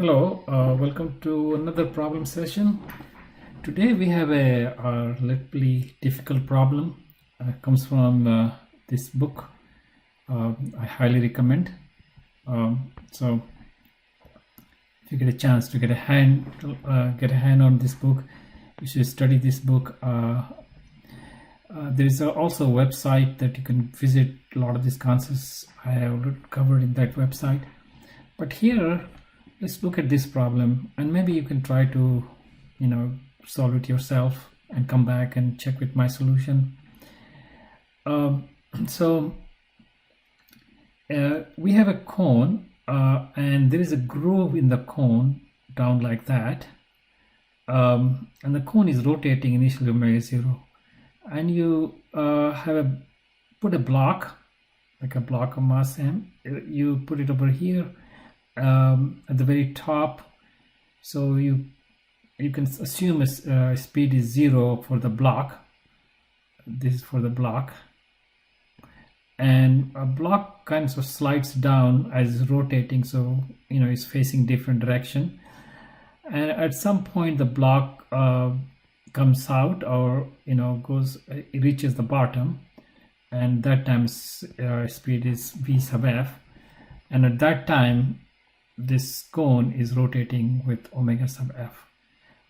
Hello, welcome to another problem session. Today we have a little difficult problem. Comes from this book. I highly recommend. So if you get a chance to get a hand on this book, you should study this book. There is also a website that you can visit. A lot of these concepts I have covered in that website. But here, let's look at this problem, and maybe you can try to, solve it yourself and come back and check with my solution. We have a cone, and there is a groove in the cone down like that, and the cone is rotating initially omega 0, and you put a block, like a block of mass m. You put it over here at the very top, so you can assume speed is 0 for the block. This is for the block, and a block kind of slides down as it's rotating, so it's facing different direction, and at some point the block comes out, or it reaches the bottom, and that time speed is v sub f, and at that time this cone is rotating with omega sub f,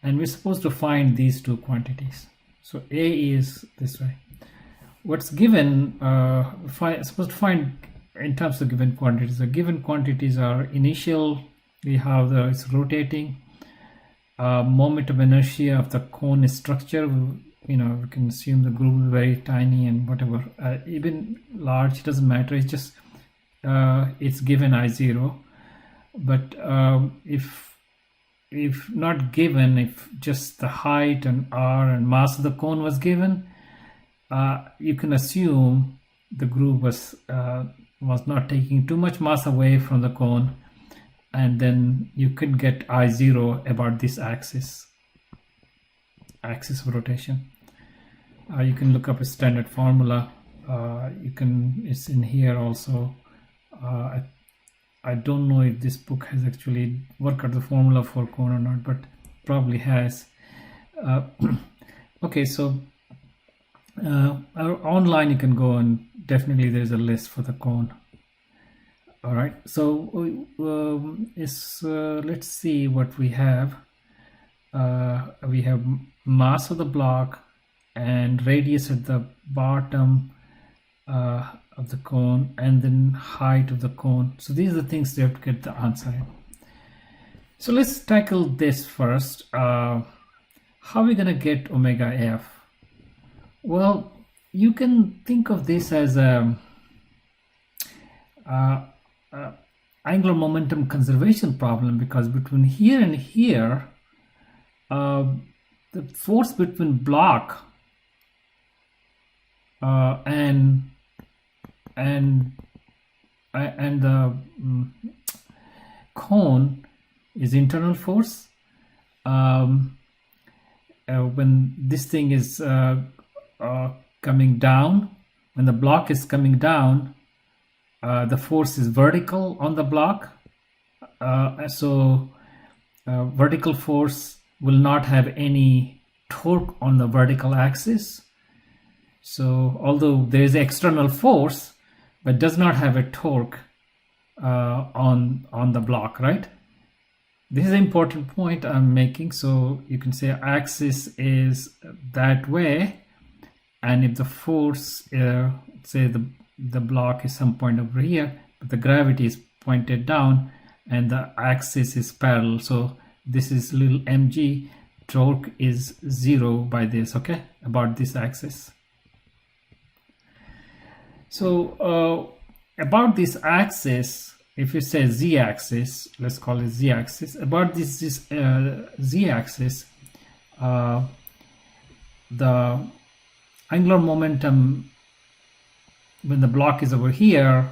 and we're supposed to find these two quantities. So A is this way. What's given, supposed to find in terms of given quantities. The given quantities are initial, we have it's rotating, moment of inertia of the cone structure. We can assume the groove is very tiny, and whatever, even large, it doesn't matter. It's just it's given I0. But if not given, if just the height and r and mass of the cone was given, you can assume the groove was not taking too much mass away from the cone, and then you could get I0 about this axis of rotation. You can look up a standard formula. It's in here also. I don't know if this book has actually worked out the formula for cone or not, but probably has. Okay, so online you can go, and definitely there's a list for the cone. All right, so let's see what we have. We have mass of the block and radius at the bottom of the cone, and then height of the cone. So these are the things you have to get the answer in. So let's tackle this first. How are we going to get omega f? Well, you can think of this as a angular momentum conservation problem, because between here and here, the force between block and the cone is internal force. When this thing is coming down, when the block is coming down, the force is vertical on the block. So vertical force will not have any torque on the vertical axis. So although there is external force, but does not have a torque on the block, right? This is an important point I'm making. So you can say axis is that way, and if the force, say the block is some point over here, but the gravity is pointed down, and the axis is parallel. So this is little mg, torque is 0 by this, okay, about this axis. So about this axis, if you say z-axis, let's call it z-axis, about this z-axis, the angular momentum when the block is over here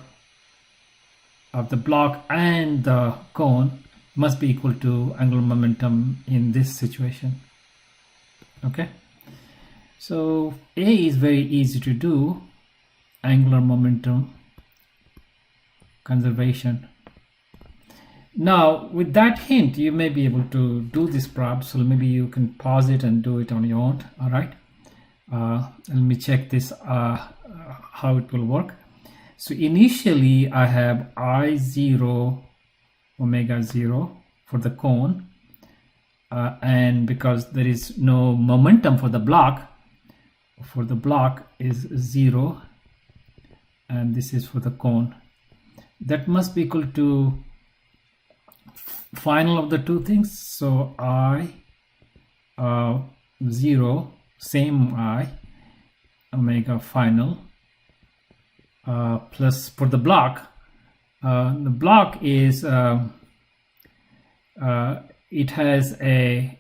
of the block and the cone must be equal to angular momentum in this situation. Okay, so A is very easy to do. Angular momentum conservation. Now, with that hint, you may be able to do this problem. So maybe you can pause it and do it on your own. All right. Let me check this, how it will work. So initially I have I0 omega 0 for the cone. And because there is no momentum for the block is 0, and this is for the cone. That must be equal to final of the two things. So I 0, same I omega final, plus for the block is it has a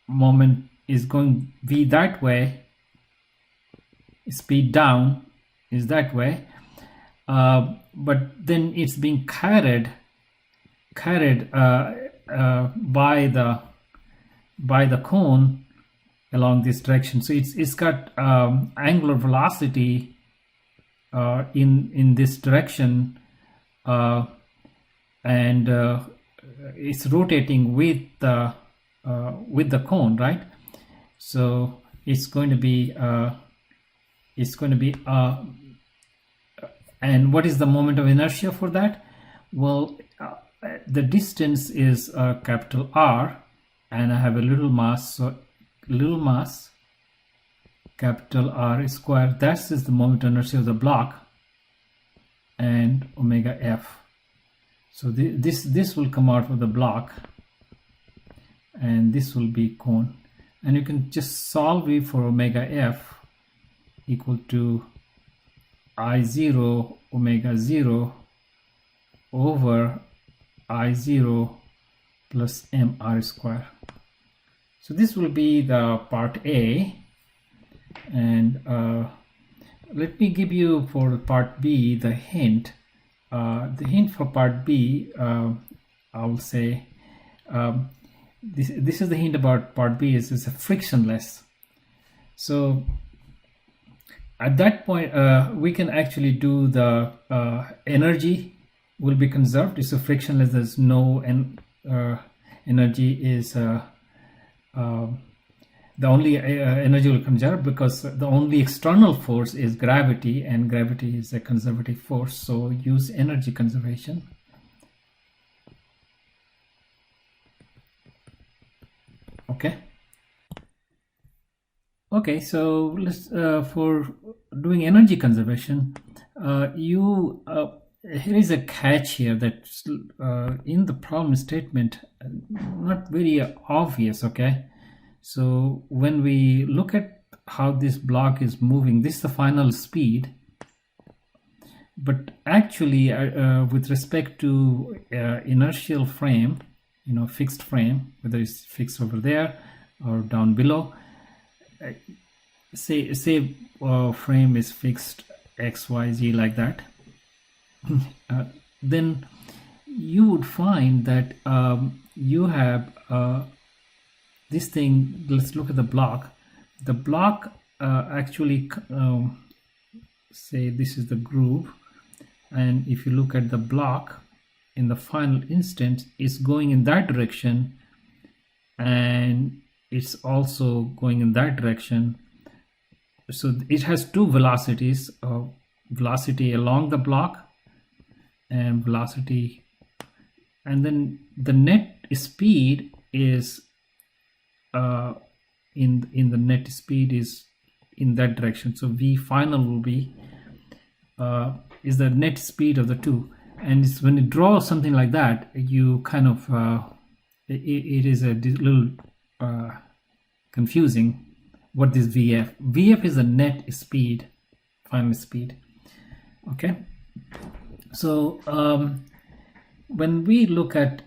moment is going v that way, speed down is that way, but then it's being carried by the cone along this direction. So it's got angular velocity in this direction, and it's rotating with the cone, right? So it's going to be and what is the moment of inertia for that? Well, the distance is capital R, and I have a little mass, so little mass capital R square, that is the moment of inertia of the block, and omega F. So this will come out of the block, and this will be cone, and you can just solve it for omega F equal to I0 omega 0 over I0 plus mr square. So this will be the part A, and let me give you for part B the hint. The hint for part B, I'll say this is the hint about part B, is it's a frictionless. So at that point we can actually do the energy will be conserved. It's a frictionless, there's no energy is the only energy will conserve, because the only external force is gravity, and gravity is a conservative force, so use energy conservation. Okay, so let's for doing energy conservation, here is a catch here that's in the problem statement, not very obvious. Okay, so when we look at how this block is moving, this is the final speed, but actually with respect to inertial frame, fixed frame, whether it's fixed over there or down below, say frame is fixed XYZ like that, then you would find that you have this thing. Let's look at the block. The block actually say this is the groove, and if you look at the block in the final instance, it's going in that direction, and it's also going in that direction. So it has two velocities, velocity along the block and velocity, and then the net speed is in the net speed is in that direction. So V final will be is the net speed of the two, and it's when you draw something like that, you kind of it is a little confusing what this VF is the net speed, final speed. Okay, so when we look at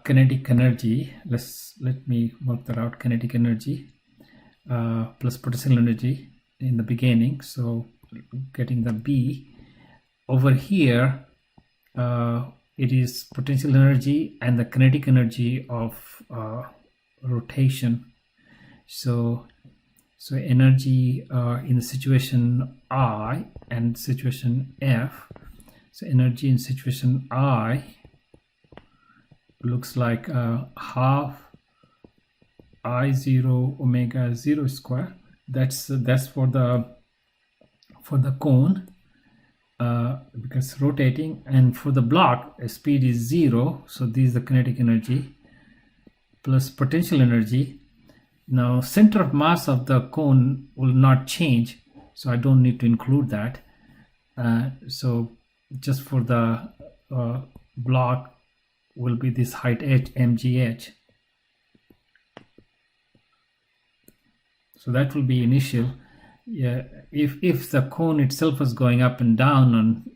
kinetic energy, let me work that out. Kinetic energy plus potential energy in the beginning, so getting the B over here, it is potential energy and the kinetic energy of rotation. So energy in the situation I and situation F. So energy in situation I looks like half I0 omega 0 square. That's for the cone, because it's rotating, and for the block speed is 0, so this is the kinetic energy plus potential energy. Now center of mass of the cone will not change, so I don't need to include that. So just for the block will be this height h, mgh. So that will be initial. Yeah, if the cone itself is going up and down, and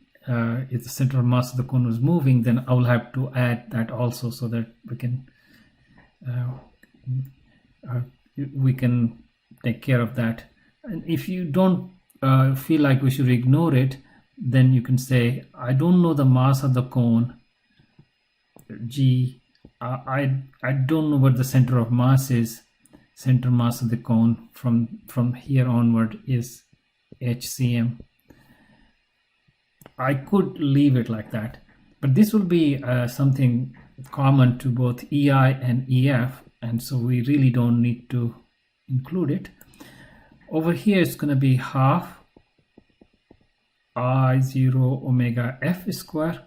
if the center of mass of the cone was moving, then I will have to add that also, so that we can take care of that. And if you don't feel like we should ignore it, then you can say, I don't know the mass of the cone, G. I don't know what the center of mass is. Center mass of the cone from here onward is HCM. I could leave it like that, but this will be something common to both EI and EF, and so we really don't need to include it. Over here it's going to be half I0 omega F square,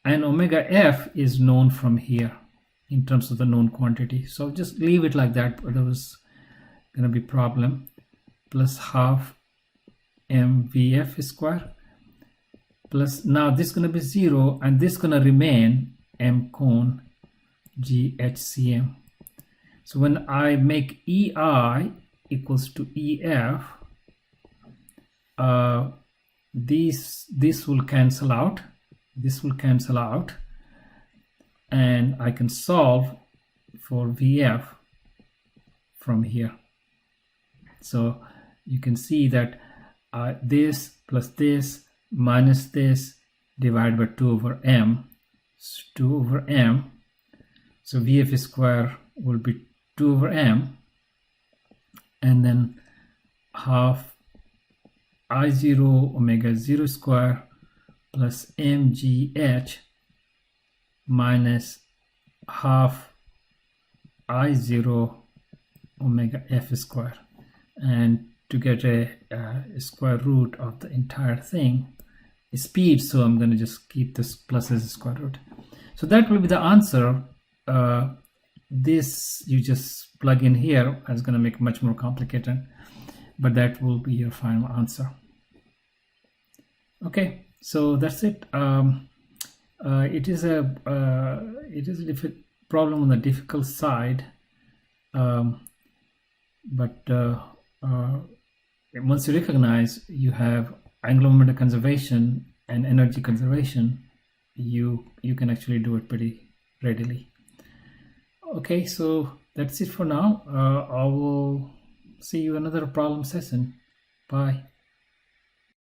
and omega F is known from here in terms of the known quantity, so just leave it like that, but there was going to be problem, plus half mvf square, plus now this is going to be 0, and this is going to remain m cone GHCM. So when I make EI equals to EF, this will cancel out, this will cancel out, and I can solve for VF from here. So you can see that this plus this minus this divided by 2 over m, 2 over m. So VF square will be 2 over m, and then half I0 omega 0 square plus mgh minus half I0 omega f square. And to get a square root of the entire thing is speed, so I'm going to just keep this plus as a square root. So that will be the answer. This you just plug in here, and it's going to make it much more complicated, but that will be your final answer. Okay, so that's it. It is a problem on the difficult side, but once you recognize you have angular momentum conservation and energy conservation, you can actually do it pretty readily. Okay, so that's it for now. I will see you another problem session. Bye.